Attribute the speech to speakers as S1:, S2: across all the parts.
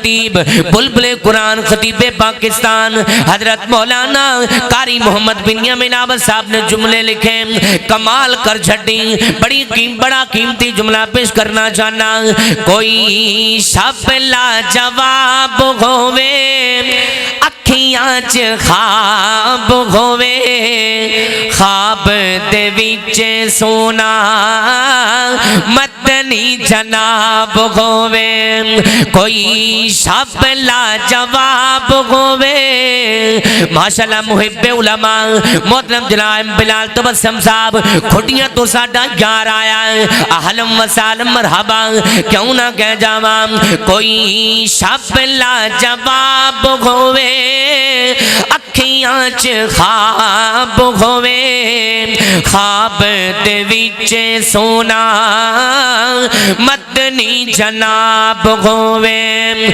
S1: خطیب بلبل قرآن خطیب پاکستان حضرت مولانا قاری محمد بن یامین آباد صاحب نے جملے لکھے، کمال کر چھٹی، بڑا قیمتی جملہ پیش کرنا چاہنا۔ کوئی شب لا جواب ہووے اکھیاں چ خواب ہووے، خواب دے وچ سونا مدنی جناب ہووے، کوئی شب لا جواب ہووے۔ ماشاءاللہ محب علماء محترم جناب بلال تبسم صاحب کھٹیاں تو ساڈا یار آیا ہے، اہلم و سالم مرحبا کیوں نہ کہہ جاواں، کوئی شب لا جواب ہووے اکھیاں چ خواب ہووے، خواب دے وچ سونا مدنی جناب ہووے،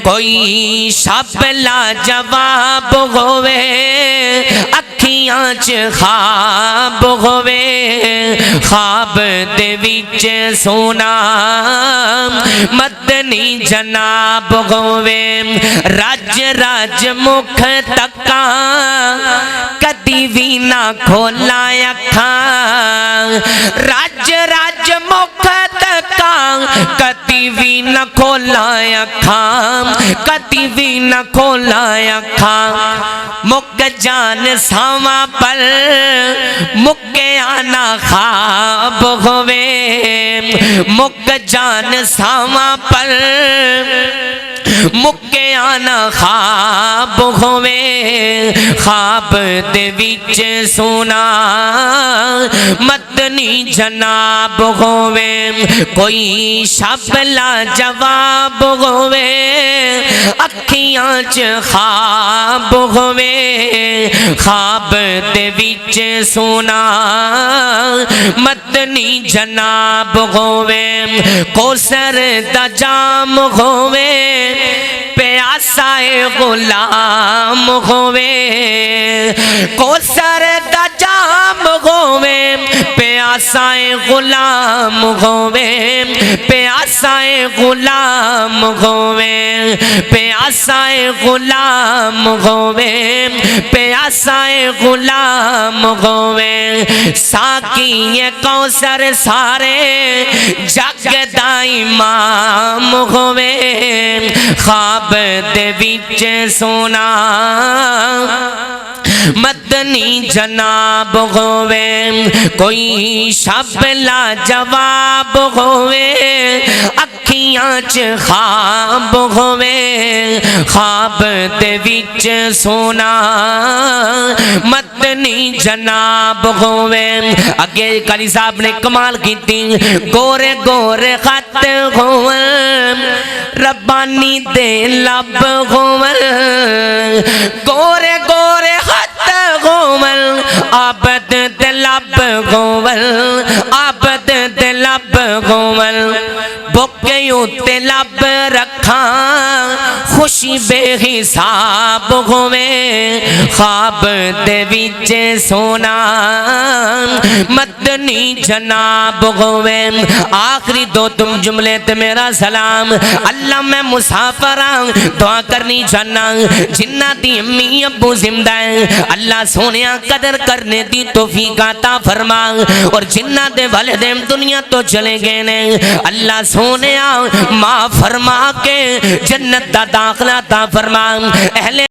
S1: کوئی شب لا جواب ہووے اکھیاں چ خواب ہووے، خواب دے وچ سونا مدنی جناب ہووے، رج رج مکھ تکاں کدی وی نہ کھولا اکھاں، رج رج مکھ تکاں کدی وی نہ کھولا اکھاں، کدی وی نہ کھولا اکھاں، مک جان ساواں پر مکے آنا خواب ہووے، مک جان ساواں پر مکے آنا خواب ہووے، خواب دے وچ سونا مدنی جناب ہووے، کوئی شب لا جواب ہووے اکھیاں چ خواب ہووے، خواب دے وچ سونا مدنی جناب ہووے، کوثر دا جام ہووے پیاسا غلام ہووے، کوثر دا جام ہووے پیاسا غلام ہووے، پیاسا غلام ہووے، پیاسا غلام ہووے، پیاسا غلام ہووے، ساقی کوثر سارے جگ دا امام ہووے، خواب دے وچ سونا مدنی جناب ہووے، کوئی شب لا جواب ہووے اکھیاں چ خواب ہووے، خواب دے وچ سونا مدنی جناب ہووے۔ اگے قاری صاحب نے کمال کیتی، گورے گورے خط ہون ربانی دے لب ہون، گورے گورے خط ہون عابد دے لب ہون، عابد دے لب ہون، بکے اُتے لب رکھاں خوشی بے حساب ہووے، خواب دے وچ سونا مدنی جناب ہووے۔ آخری دو تم جملے تے میرا سلام، اللہ میں مسافراں دعا کرنی چاہنا، جنہ دی امی ابو زندہ ہیں اللہ سونیا قدر کرنے دی توفیق عطا فرما، اور جنہ دے والدین دنیا تو چلے گئے نے اللہ سونیا معاف فرما کے جنت دا داخلہ عطا فرما، اہل